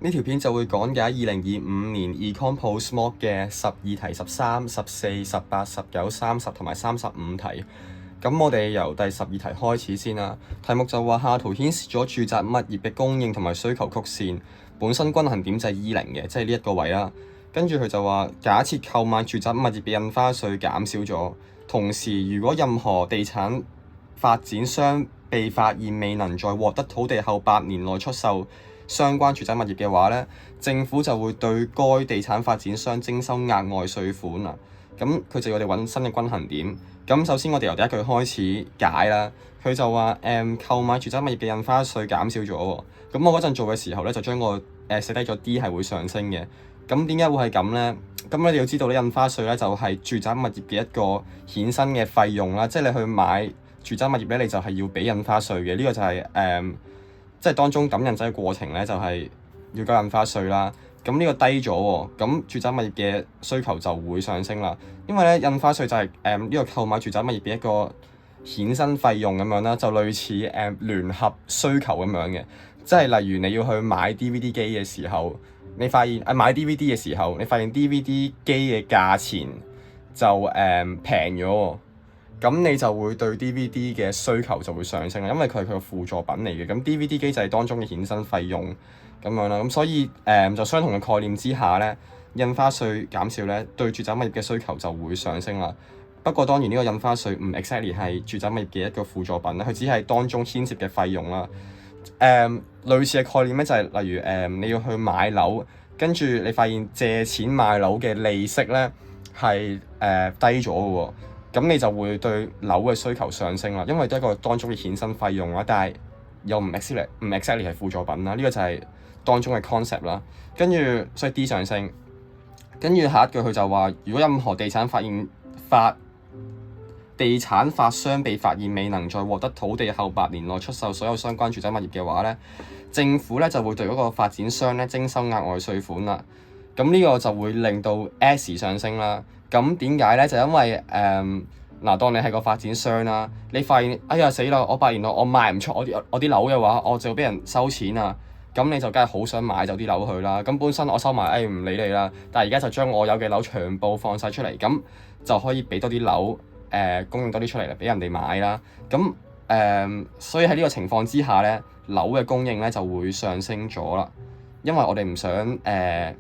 呢條片就會講解2025年 Econ Post-Smoc 嘅12題13、14、18、19、30同埋35題。咁我哋由第12題開始先啦。題目就話下圖顯示咗住宅物業嘅供應同埋需求曲線，本身均衡點就係E0嘅，即係呢一個位啦。跟住佢就話假設購買住宅物業嘅印花稅減少咗，同時如果任何地產發展商被發現未能在獲得土地後8年內出售相關住宅物業嘅話咧，政府就會對該地產發展商徵收額外稅款啦。咁佢就要我哋揾新嘅均衡點。咁首先我哋由第一句開始解啦。佢就話購買住宅物業嘅印花稅減少咗喎。咁我嗰陣做嘅時候咧，就將個寫低咗 D 係會上升嘅。咁點解會係咁咧？咁你要知道咧，印花稅咧就係住宅物業嘅一個衍生嘅費用啦。即係你去買住宅物業咧，你就係要俾印花稅嘅。呢個就係即係當中抌印仔嘅過程咧，就係要交印花稅啦。咁呢個低咗喎，咁住宅物業嘅需求就會上升啦。因為咧印花稅就係呢個購買住宅物業嘅一個衍生費用咁樣啦，就類似聯合需求咁樣嘅。即係例如你要去買 DVD 機嘅時候，你發現買 DVD 嘅時候，你發現 DVD 機嘅價錢就平咗喎。咁你就會對 DVD 嘅需求就會上升啦，因為佢係佢個輔助品嚟嘅。咁 DVD 機就係當中嘅衍生費用咁樣啦。咁所以就相同嘅概念之下咧，印花稅減少咧，對住宅物業嘅需求就會上升啦。不過當然呢個印花稅唔 exactly 係住宅物業嘅一個輔助品啦，佢只係當中牽涉嘅費用啦。類似嘅概念咧就係例如你要去買樓，跟住你發現借錢買樓嘅利息咧係低咗嘅喎。咁你就會對樓嘅需求上升啦，因為都係一個當中嘅衍生費用啦，但係又唔 exactly 係輔助品啦，呢個就係當中嘅 concept 啦。跟住所以 D 上升，跟住下一句佢就話，如果任何地產發商被發現未能在獲得土地後8年內出售所有相關住宅物業嘅話咧，政府咧就會對嗰個發展商咧徵收額外稅款啦。咁呢個就會令到 S 上升啦。咁點解咧？就因為當你係個發展商啦，你發現哎呀死啦！我8年內我賣唔出我啲樓嘅話，我就會俾人收錢啊！咁你就梗係好想買走啲樓去啦。咁本身我收埋唔理你啦，但係而家就將我有嘅樓全部放晒出嚟，咁就可以俾多啲樓供應多啲出嚟俾人哋買啦。咁所以喺呢個情況之下咧，樓嘅供應咧就會上升咗啦。因為我哋唔想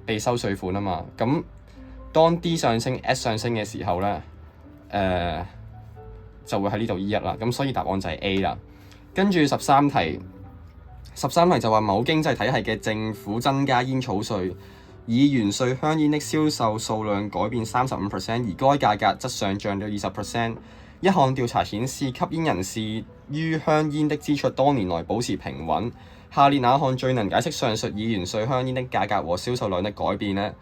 被收稅款啊嘛。咁當 D 上升 S 上升嘅時候咧，就會喺呢度 E1啦。咁所以答案就係 A 啦。跟住13題就話某經濟體系嘅政府增加煙草稅，以原稅香煙的銷售數量改變35%，而該價格則上漲了20%。一項調查顯示，吸煙人士於香煙的支出多年來保持平穩。下列哪項最能解釋上述以原稅香煙的價格和銷售量的改變呢？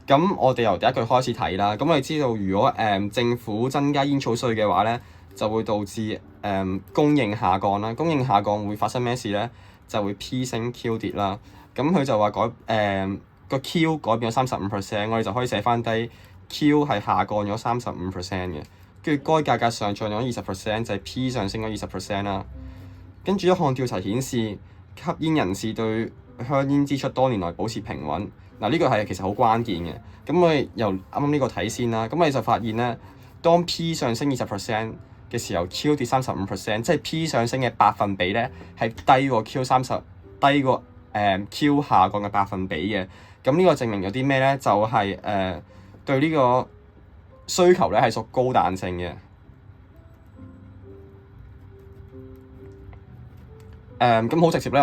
咁我哋由第一句開始睇啦。咁我哋知道，如果政府增加煙草稅嘅話咧，就會導致供應下降啦。供應下降會發生咩事咧？就會 P 升 Q 跌啦。咁佢就話個 Q 改變咗35%，我哋就可以寫翻低 Q 係下降咗35% 嘅。跟住該價格上漲咗20%，就係 P 上升咗20% 啦。跟住一項調查顯示，吸煙人士對香煙支出多年來保持平穩。嗱，呢個係其實好關鍵嘅。咁我哋由啱啱呢個睇先啦。咁我哋就發現咧，當 P 上升20% 嘅時候 ，Q 跌35%，即係 P 上升嘅百分比咧係低過 低過Q 下降嘅百分比嘅。咁呢個證明咗啲咩咧？就係對呢個需求咧係屬高彈性嘅。咁好直接咧，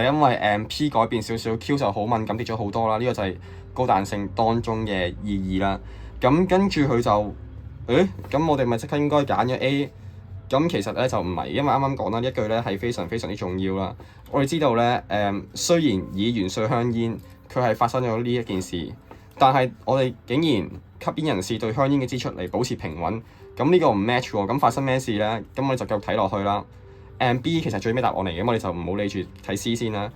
因為P 改變少少 ，Q 就好敏感跌咗好多啦。呢個就係高彈性當中嘅意義啦。咁跟住佢就，咁我哋咪即刻應該揀咗 A。咁其實咧就唔係，因為啱啱講啦，一句咧係非常非常之重要啦。我哋知道咧，雖然以原稅香煙佢係發生咗呢一件事，但係我哋竟然吸煙人士對香煙嘅支出嚟保持平穩，咁呢個唔 match 喎。咁發生咩事咧？咁我哋就繼續睇落去啦。B 其實最尾答案嚟嘅，我哋就唔好理住睇 C 先啦。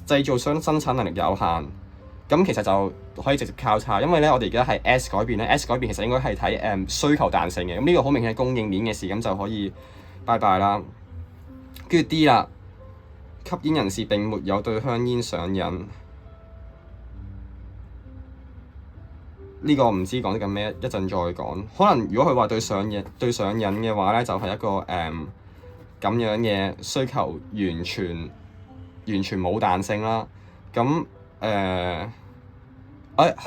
製造商生產能力有限，咁其實就可以直接交叉，因為咧我哋而家係 S 改變咧，S 改變其實應該係睇需求彈性嘅，咁呢個好明顯係供應面嘅事，咁就可以拜拜啦。跟住 D 啦，吸煙人士並沒有對香煙上癮。呢個唔知講緊咩，一陣再講。可能如果佢話對上癮嘅話咧，就係一個咁樣嘅需求完全冇彈性啦。咁係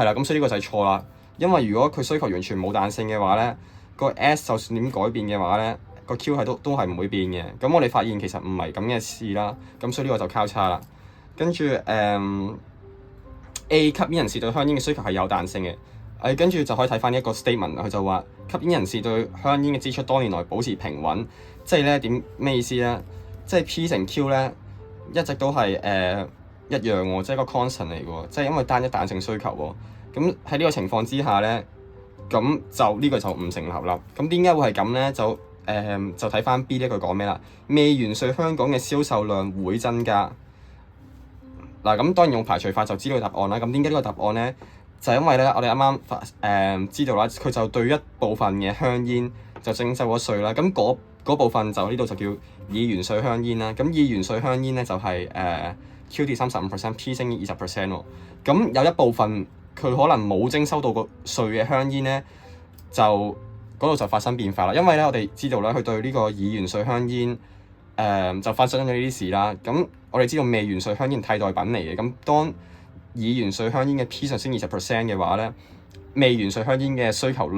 啦，咁所以呢個就係錯啦。因為如果佢需求完全冇彈性嘅話咧，個 S 就算點改變嘅話咧，個 Q 係都係唔會變嘅。咁我哋發現其實唔係咁嘅事啦。咁所以呢個就交叉啦。跟住A 吸煙人士對香煙嘅需求係有彈性嘅。跟住就可以睇翻一個 statement，佢就話吸煙人士對香煙嘅支出多年來保持平穩，即係咧咩意思咧？即係 P 乘 Q 咧一直都係一樣喎，即係個 constant 嚟嘅喎，即係因為單一彈性需求喎。咁喺呢個情況之下咧，咁就呢個就唔成立啦。咁點解會係咁咧？就睇翻 B 呢句講咩啦？未完稅香港嘅銷售量會增加。嗱，咁當然用排除法就知道答案啦。咁點解呢個答案咧？就係因為咧，我哋啱啱知道啦，佢就對一部分嘅香煙就徵收咗稅啦。咁嗰部分就呢度就叫已完稅香煙啦。咁已完稅香煙咧就係Q 跌35%，P 升20% 喎。咁有一部分佢可能冇徵收到個稅嘅香煙咧，就嗰度就發生變化啦。因為咧，我哋知道咧，佢對呢個已完稅香煙就發生咗呢啲事啦。咁我哋知道未完稅香煙替代品嚟嘅。咁當已完稅香煙嘅 P 上升20% 嘅話咧，未完稅香煙嘅需求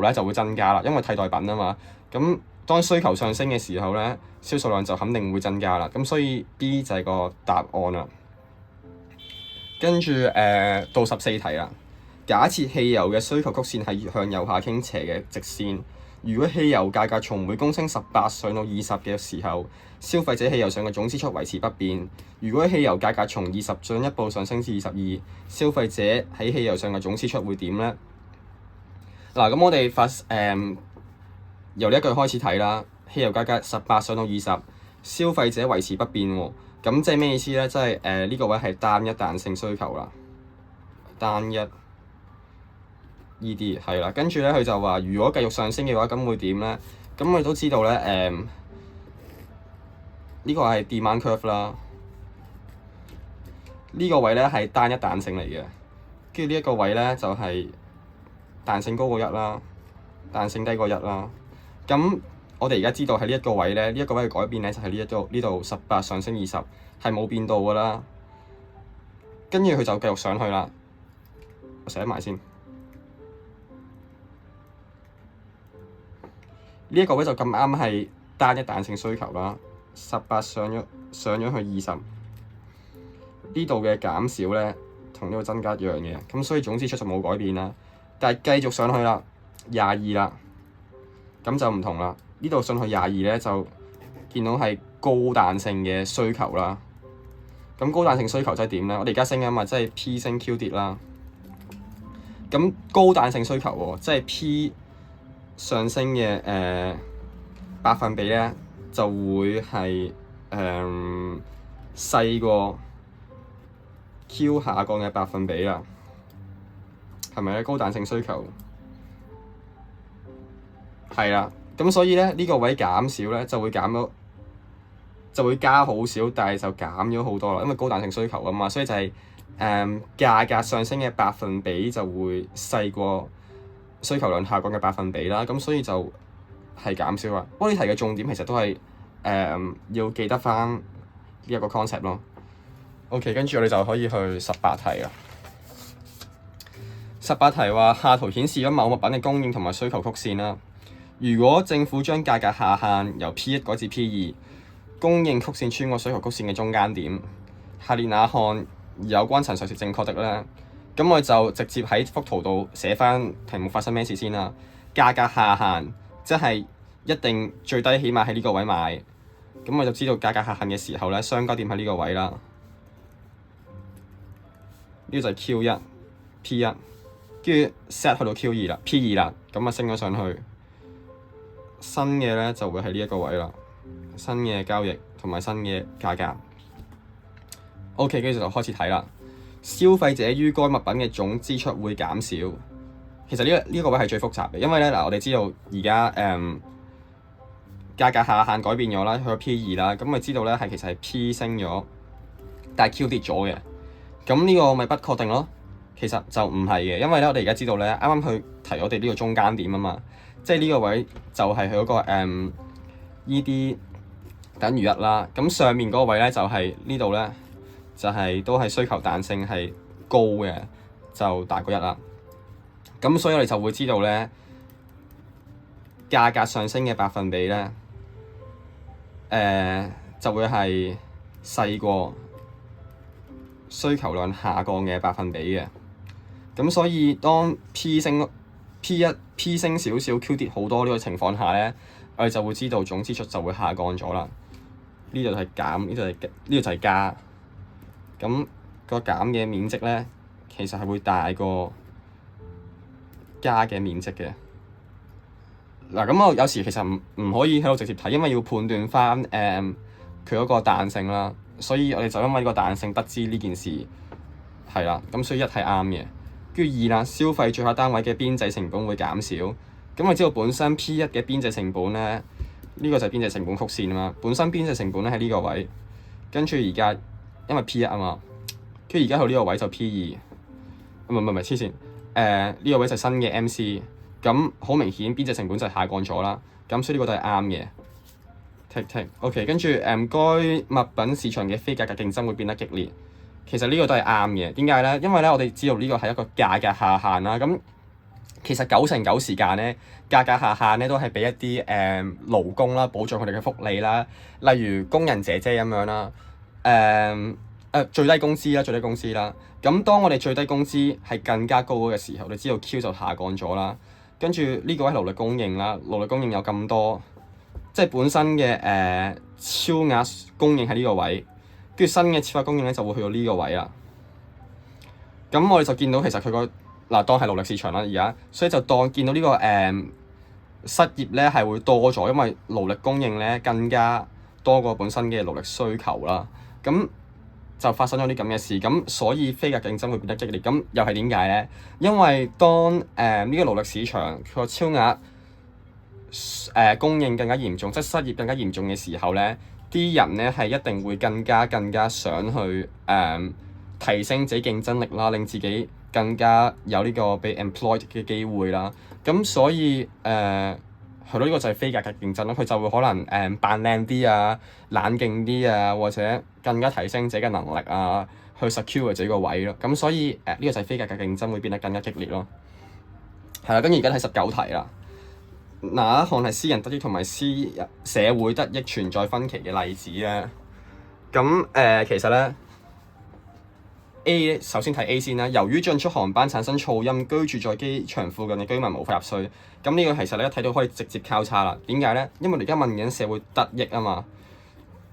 咧就會增加啦，因為替代品啊嘛。咁當需求上升嘅時候咧，銷售量就肯定會增加啦。咁所以 B 就係個答案啦。跟住到14題啦。假設汽油嘅需求曲線係向右下傾斜嘅直線，如果汽油價格從每公升18上到20嘅時候，消費者汽油上嘅總支出維持不變。如果汽油價格從20進一步上升至22，消費者喺汽油上嘅總支出會點呢？嗱，咁我哋由呢一句開始睇啦。汽油價格18上到20，消費者維持不變喎。咁即係咩意思咧？即係呢個位係單一彈性需求啦，單一 ED 係啦。跟住咧，佢就話如果繼續上升嘅話，咁會點咧？咁我哋都知道咧，呢個係 demand curve 啦。呢個位咧係單一彈性嚟嘅，跟住呢一個位咧就係彈性高過1啦，彈性低過1啦。咁我哋而家知道喺呢一個位咧，呢一個位嘅改變咧就係呢度18上升20係冇變到㗎啦。跟住佢就繼續上去啦。我寫埋先。呢一個位就咁啱係單一彈性需求啦。18上咗去20，呢度嘅減少咧同呢個增加一樣嘅，咁所以總支出就冇改變啦。但係繼續上去啦，22啦，咁就唔同啦。呢度上去22咧就見到係高彈性嘅需求啦。咁高彈性需求即係點咧？我哋而家升緊嘛，即係 P 升 Q 跌啦。咁高彈性需求喎，即係 P 上升嘅百分比咧就會係細過 Q 下降嘅百分比啦。係咪咧？高彈性需求係啦。咁所以咧，呢個位減少咧就會減咗，就會加好少，但係就減咗好多啦。因為高彈性需求啊嘛，所以就係價格上升嘅百分比就會細過需求量下降嘅百分比啦。咁所以就係減少啦。不過呢題嘅重點其實都係要記得翻呢一個 concept 咯。OK， 跟住我哋就可以去18題啦。18題話下圖顯示咗某物品嘅供應同埋需求曲線啦。如果政府將價格下限由 P1 改至 P2，供應曲線穿過需求曲線嘅中間點，下列哪項有關陳述是正確的咧？咁我就直接喺幅圖度寫翻題目發生咩事先啦。價格下限即係一定最低起碼喺呢個位買，咁我就知道價格下限嘅時候咧，相交點喺呢個位啦。呢個就係 Q1、P1，跟住 set 去到 Q2 啦、P2 啦，咁啊升咗上去。新嘅咧就會喺呢一個位啦，新嘅交易同埋新嘅價格。OK， 跟住就開始睇啦。消費者於該物品嘅總支出會減少。其實呢個位係最複雜嘅，因為咧嗱，我哋知道而家價格下限改變咗啦，去咗 P2 啦，咁咪知道咧係其實係 P 升咗，但係 Q 跌咗嘅。咁呢個咪不確定咯。其實就唔係嘅，因為咧我哋而家知道咧，啱啱佢提我哋呢個中間點啊嘛，即係呢個位就係佢嗰個ED等於一啦。咁上面嗰個位咧就係呢度咧，就係都係需求彈性係高嘅，就大過一啦。咁所以我哋就會知道咧，價格上升嘅百分比咧，就會係細過需求量下降嘅百分比嘅。咁所以當 P 升少少 Q 跌好多呢個情況下咧，我哋就會知道總支出就會下降咗啦。呢度係減，呢度就係加。咁個減嘅面積咧，其實係會大過加嘅面積嘅。嗱，咁我有時其實唔可以喺度直接睇，因為要判斷翻佢嗰個彈性啦。所以我哋就因為呢個彈性得知呢件事係啦。咁所以一係啱嘅。跟住二啦，消費最後單位嘅邊際成本會減少。咁我知道本身 P1 嘅邊際成本咧，呢個就係邊際成本曲線啊嘛。本身邊際成本咧喺呢個位，跟住而家因為 P1 啊嘛，跟住而家去呢個位就 P2，唔係黐線。呢個位就新嘅 MC， 咁好明顯邊際成本就係下降咗啦。咁所以呢個都係啱嘅。tick OK， 跟住該物品市場嘅非價格競爭會變得激烈。其實呢個都係啱嘅。點解咧？因為咧我哋知道呢個係一個價格下限啦。咁其實99%時間咧，價格下限咧都係俾一啲勞工啦，保障佢哋嘅福利啦，例如工人姐姐咁樣啦，最低工資啦。咁當我哋最低工資係更加高嘅時候，你知道 Q 就下降咗啦。跟住呢個係勞力供應啦，勞力供應有咁多，即係本身嘅超額供應喺呢個位，跟住新嘅超額供應咧就會去到呢個位啦。咁我哋就見到其實佢個當係勞力市場啦而家，所以就當見到呢個失業咧係會多咗，因為勞力供應咧更加多過本身嘅勞力需求啦。咁就發生咗啲咁嘅事，咁所以非價競爭會變得激烈。咁又係點解咧？因為當呢個勞力市場佢個超額供應更加嚴重，即係失業更加嚴重嘅時候咧，啲人咧係一定會更加想去提升自己競爭力啦，令自己更加有呢個被 employed 嘅機會啦。咁所以係咯，呢個就係非價格競爭咯。佢就會可能扮靚啲啊、冷靜啲啊，或者更加提升自己嘅能力啊，去 secure 自己個位咯。咁所以呢個就係非價格競爭會變得更加激烈咯。係啦，跟住而家睇19題啦。哪一項係私人得益同埋社會得益存在分歧嘅例子咧？咁其實咧 A 首先睇 A 先啦。由於進出航班產生噪音，居住在機場附近嘅居民無法入睡。咁呢個其實咧一睇到可以直接交叉啦。點解咧？因為我哋而家問緊社會得益啊嘛。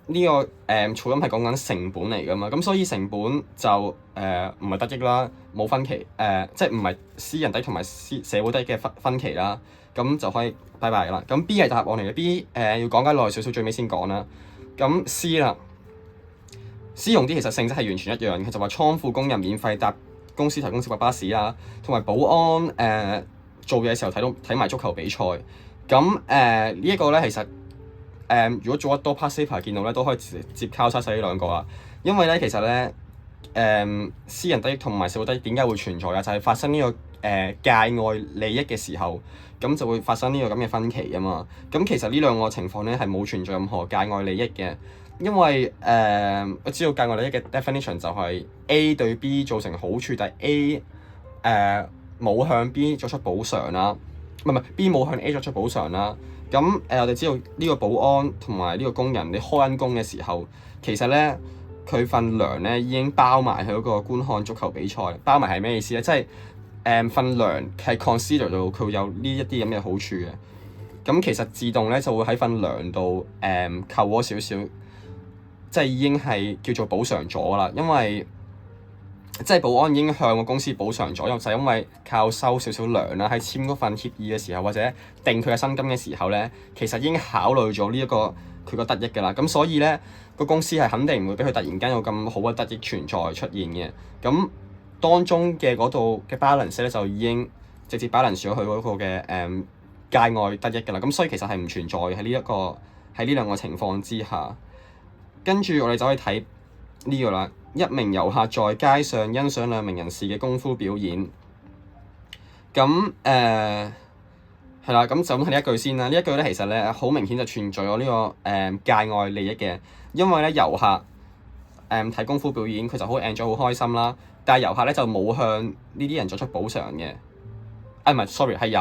呢個噪音係講緊成本嚟㗎嘛。咁所以成本就唔係得益啦，冇分歧。即係唔係私人得益同埋社會得益嘅分歧啦。咁就可以拜拜啦。咁 B 係答案嚟嘅。B 要講解耐少少，最尾先講啦。咁 C 啦。C 用啲其實性質係完全一樣嘅，就話倉庫工人免費搭公司提供接駁巴士啦，同埋保安做嘢嘅時候睇埋足球比賽。咁呢一個咧其實如果做得多 past paper 見到咧都可以直接交叉晒呢兩個啦。因為咧其實咧私人得益同埋社會得益點解會存在啊？就係發生呢個界外利益嘅時候，咁就會發生呢個咁嘅分歧啊嘛。咁其實呢兩個情況咧係冇存在任何界外利益嘅。因為我知道界外利益嘅 definition 就係 A 對 B 造成好處，但係 A 冇向 B 作出補償啦，唔係 B 冇向 A 作出補償啦。咁我哋知道呢個保安同埋呢個工人，你開緊工嘅時候，其實咧佢份糧咧已經包埋佢嗰個觀看足球比賽。包埋係咩意思咧？即係份糧係 consider 到佢有呢一啲咁嘅好處嘅。咁其實自動咧就會喺份糧度扣咗少少。即係已經係叫做補償咗啦，因為即係保安已經向個公司補償咗，就係因為靠收少少糧啦，喺簽嗰份協議嘅時候或者定佢嘅薪金嘅時候咧，其實已經考慮咗呢一個佢個得益㗎啦。咁所以咧個公司係肯定唔會俾佢突然間有咁好嘅得益存在出現嘅。咁當中嘅嗰度嘅 balance 咧就已經直接 balance 咗佢嗰個嘅界外得益㗎啦。咁所以其實係唔存在喺呢兩個情況之下。跟住我哋就可以睇呢個啦，一名遊客在街上欣賞兩名人士嘅功夫表演。咁係啦，咁就咁睇呢一句先啦。呢一句咧，其實咧好明顯就存在咗呢個界外利益嘅，因為咧遊客睇功夫表演，佢就好 enjoy 好開心啦。但係遊客咧就冇向呢啲人作出補償嘅。唔係，sorry，係有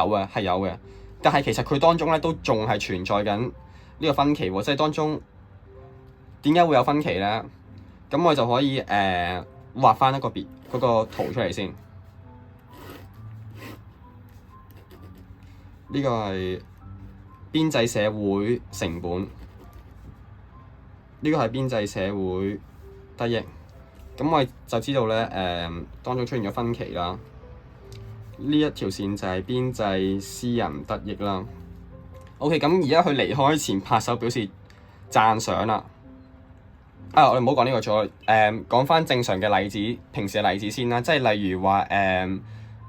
嘅。但係其實佢當中咧都仲係存在緊呢個分歧喎，即係當中點解會有分歧咧？咁我就可以畫翻一個嗰個圖出嚟先。呢個係邊際社會成本，呢個係邊際社會得益。咁我就知道咧當中出現咗分歧啦。呢一條線就係邊際私人得益啦。OK， 咁而家佢離開前拍手表示讚賞啦。我哋唔好講呢個咗，講翻正常嘅例子，平時嘅例子先啦。即係例如話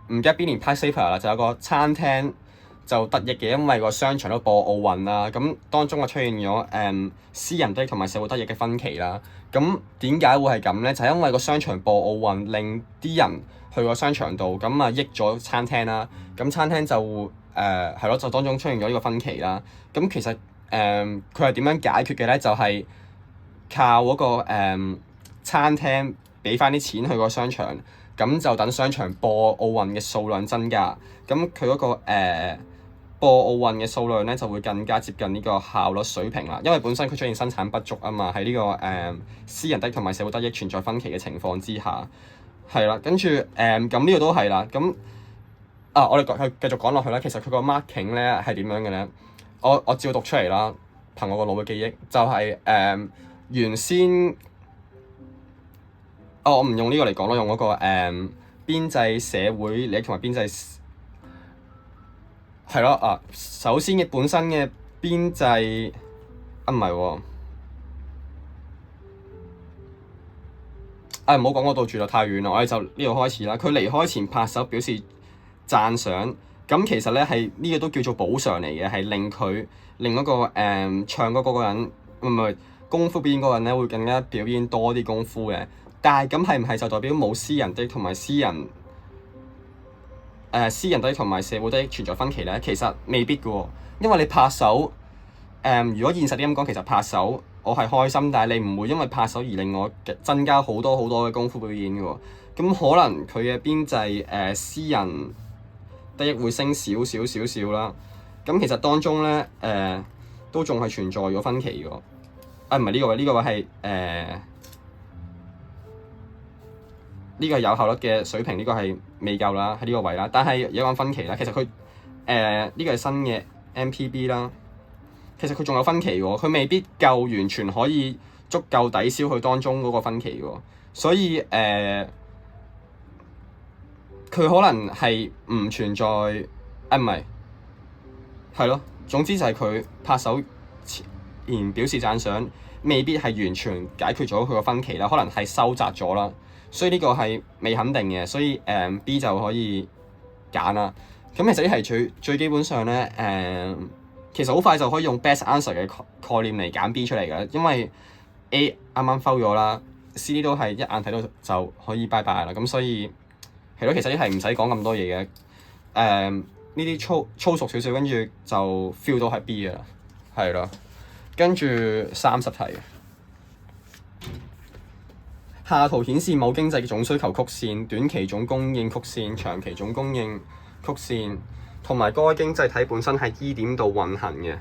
唔記得邊年 past paper 啦，就有個餐廳就得益嘅，因為個商場都播奧運啦。咁當中就出現咗私人得益同埋社會得益嘅分歧啦。咁點解會係咁咧？就係因為個商場播奧運，令啲人去個商場度，咁啊益咗餐廳啦。咁餐廳就係咯，就當中出現咗呢個分歧啦。咁其實佢係點樣解決嘅咧？就係靠嗰個餐廳俾翻啲錢去個商場，咁就等商場播奧運嘅數量增加，咁佢嗰個播奧運嘅數量咧就會更加接近呢個效率水平啦。因為本身佢出現生產不足啊嘛，喺呢個私人得益同埋社會得益存在分歧嘅情況之下，係啦。跟住咁呢個都係啦。咁我哋繼續講落去啦。其實佢個 marking 咧係點樣嘅咧？我照讀出嚟啦，憑我個腦嘅記憶，就係原先我唔用呢個嚟講咯，用嗰個邊際社會利益同埋邊際係咯。首先嘅本身嘅邊際唔係喎，唔好講嗰度住啦，太遠啦。我哋就呢度開始啦。佢離開前拍手表示讚賞，咁其實咧係呢個都叫做補償嚟嘅，係令嗰個唱歌嗰個人唔係功夫表演嗰個人咧會更加表演多啲功夫嘅。但係咁係唔係就代表冇私人得益同埋私人得益同埋社會得益存在分歧咧？其實未必嘅喎，因為你拍手如果現實啲咁講，其實拍手我係開心，但係你唔會因為拍手而令我增加好多嘅功夫表演嘅喎。咁可能佢嘅邊際私人得益會升少少啦。咁其實當中咧都仲係存在咗分歧嘅。唔係呢個位，呢個位係呢個係有效率嘅水平，呢個係未夠啦，喺呢個位啦。但係有講分歧啦，其實佢呢個係新嘅 MPB 啦。其實佢仲有分歧喎，佢未必夠完全可以足夠抵消佢當中嗰個分歧喎。所以佢可能係唔存在，唔係，係咯。總之就係佢拍手前表示讚賞，未必係完全解決咗佢個分歧啦，可能係收窄咗啦。所以呢個係未肯定嘅，所以B 就可以揀啦。咁其實呢係最基本上咧其實好快就可以用 best answer 嘅概念嚟揀 B 出嚟嘅，因為 A 啱啱 fail 咗啦，C 都係一眼睇到就可以拜拜啦。咁所以係咯，其實呢係唔使講咁多嘢嘅。呢啲粗熟少少，跟住就 feel 到係 B 嘅啦，係咯。跟住30題。下圖顯示某經濟嘅總需求曲線、短期總供應曲線、長期總供應曲線，同埋該經濟體本身喺 E 點度運行嘅。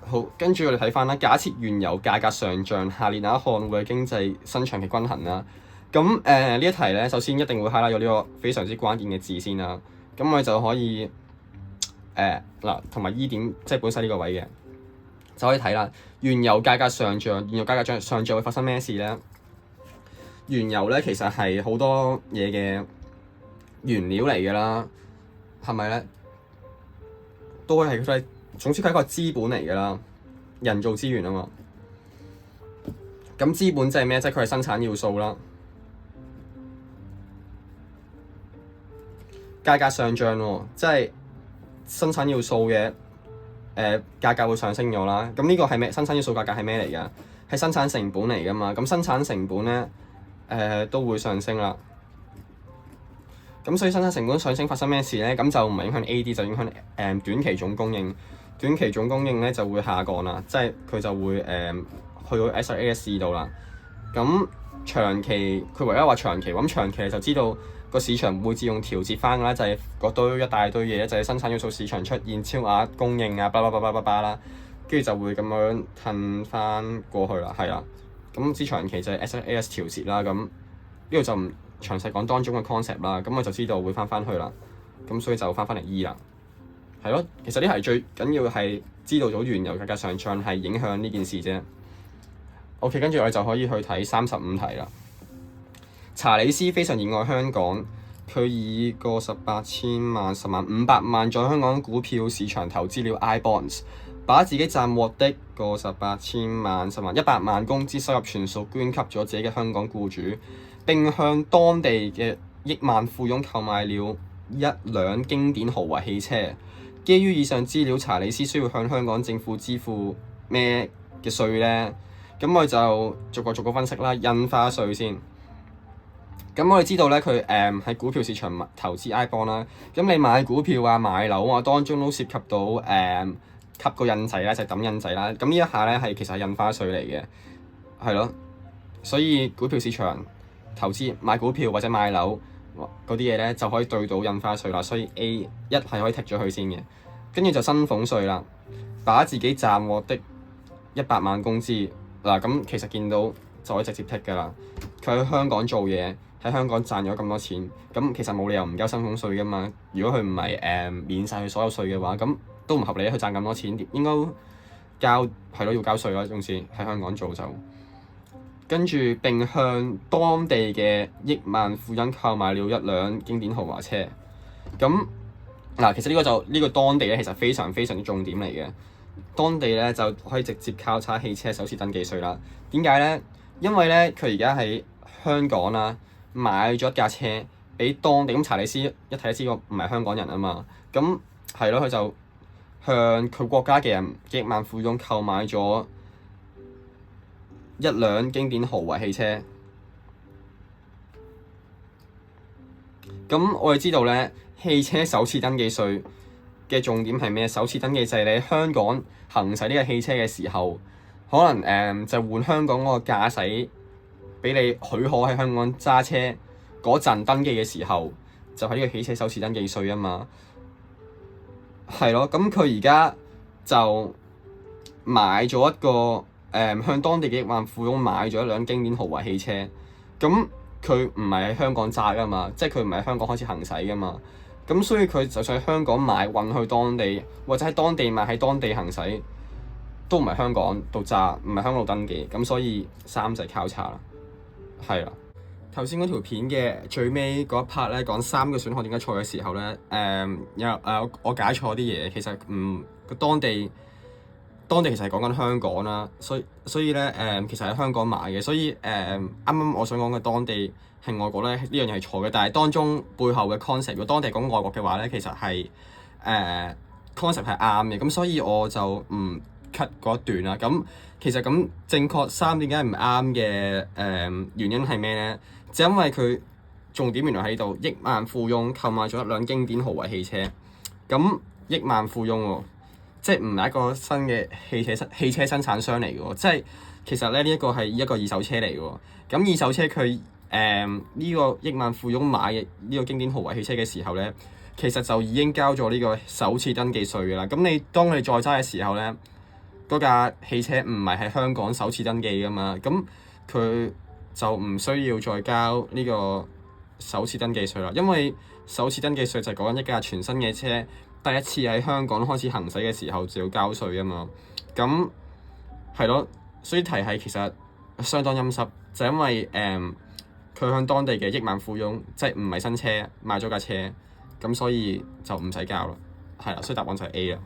好，跟住我哋睇翻啦。假設原油價格上漲，下列哪一項會係經濟新長期均衡啦？咁呢一題咧，首先一定會 highlight 咗呢個非常之關鍵嘅字先啦。咁我哋就可以同埋 E 點即係本身呢個位嘅，就可以睇啦。原油價格上漲，原油價格上漲會發生咩事咧？原油咧其實係好多嘢嘅原料嚟㗎啦，係咪咧？都係總之佢係一個資本嚟㗎啦，人造資源啊嘛。咁資本即係咩？即係佢係生產要素啦。價格上漲喎，即係生產要素嘅價格會上升咗啦。咁呢個係咩？生產要素價格係咩嚟㗎？係生產成本嚟㗎嘛。咁生產成本咧都會上升啦。咁所以生產成本上升發生咩事咧？咁就唔係影響 AD，就影響短期總供應。短期總供應咧就會下降啦，即係佢就會去到 SLAS 度啦。咁長期佢唯一話長期，咁長期就知道個市場會自動調節翻㗎啦，就係嗰堆一大堆嘢，就係生產要素市場出現超額供應啊，巴拉啦，跟住就會咁樣褪翻過去啦，係啦。咁至長期就係 SLAS 調節啦，咁呢度就唔詳細講當中嘅 concept 啦，咁我就知道會翻去啦，咁所以就翻嚟 E 啦，係咯。其實呢係最緊要係知道咗原油價格上漲係影響呢件事啫。OK， 跟住我哋就可以去睇35題啦。查理斯非常熱愛香港，佢以個18千萬、10萬、500萬在香港股票市場投資了 iBonds， 把自己賺獲的個18千萬、10萬、100萬工資收入全數捐給咗自己嘅香港僱主，並向當地嘅億萬富翁購買了一輛經典豪華汽車。基於以上資料，查理斯需要向香港政府支付咩嘅稅呢？咁我哋就逐個分析啦。印花稅先。咁我哋知道咧，佢喺股票市場投資 iBond 啦。咁你買股票啊、買樓啊，當中都涉及到吸個印仔啦，就係抌印仔啦。咁呢一下咧其實係印花稅嚟嘅，係咯。所以股票市場投資買股票或者買樓嗰啲嘢咧，就可以對到印花稅啦。所以 A 一係可以剔咗佢先嘅。跟住就薪俸稅啦，把自己賺獲的100萬工資。嗱，咁其實見到就可以直接剔㗎啦。佢喺香港做嘢，喺香港賺咗咁多錢，咁其實冇理由唔交薪俸稅㗎嘛。如果佢唔係免晒佢所有稅嘅話，咁都唔合理。佢賺咁多錢，應該交係咯，要交稅啦。總之喺香港做就跟住並向當地嘅億萬富翁購買了一輛經典豪華車。咁嗱，其實呢個當地咧，其實非常非常之重點嚟嘅。當地咧就可以直接交叉汽車首次登記稅啦。點解咧？因為咧佢而家喺香港啦買咗一架車俾當地，咁查理斯一睇就知個唔係香港人啊嘛。咁係咯，佢就向佢國家嘅人億萬富翁購買咗一輛經典豪華汽車。咁我哋知道咧，汽車首次登記稅嘅重點係咩？首次登記就係你喺香港行使呢個汽車嘅時候，可能就換香港嗰個駕駛俾你許可喺香港揸車嗰陣登記嘅時候，就係呢個汽車首次登記稅啊嘛。係咯，咁佢而家就買咗一個向當地嘅億萬富翁買咗一輛經典豪華汽車。咁佢唔係喺香港揸噶嘛，即係佢唔係喺香港開始行駛噶嘛。咁所以佢就算喺香港買運去當地，或者喺當地買喺當地行駛，都唔係香港度揸，唔係香港度登記。咁所以3就係交叉啦，係啦。頭先嗰條片嘅最尾嗰一 part 咧，講3個選項點解錯嘅時候咧，我解錯啲嘢。其實當地其實係講緊香港啦，所以咧其實喺香港買嘅，所以啱啱我想講嘅當地係外國咧，呢樣嘢係錯嘅。但係當中背後嘅 concept，如果當地講外國嘅話咧，其實係concept 係啱嘅。咁所以我就唔 cut 嗰一段啦。咁其實咁正確3點解唔啱嘅原因係咩咧？就因為佢重點原來喺度，億萬富翁購買咗一輛經典豪華汽車。咁億萬富翁喎，即係唔係一個新嘅汽車生產商嚟嘅喎，即係其實咧呢一個係一個二手車嚟嘅喎。咁二手車佢呢個億萬富翁買嘅呢個經典豪華汽車嘅時候咧，其實就已經交咗呢個首次登記稅㗎啦。咁當你再揸嘅時候咧，嗰架汽車唔係喺香港首次登記㗎嘛，咁佢就唔需要再交呢個首次登記稅啦。因為首次登記稅就係講緊一架全新嘅車第一次喺香港開始行駛嘅時候就要交稅啊嘛。咁係咯，所以題係其實相當陰濕，就因為佢向當地嘅億萬富翁即係唔係新車買咗架車，咁所以就唔使交啦。係啦，所以答案就係 A 啦。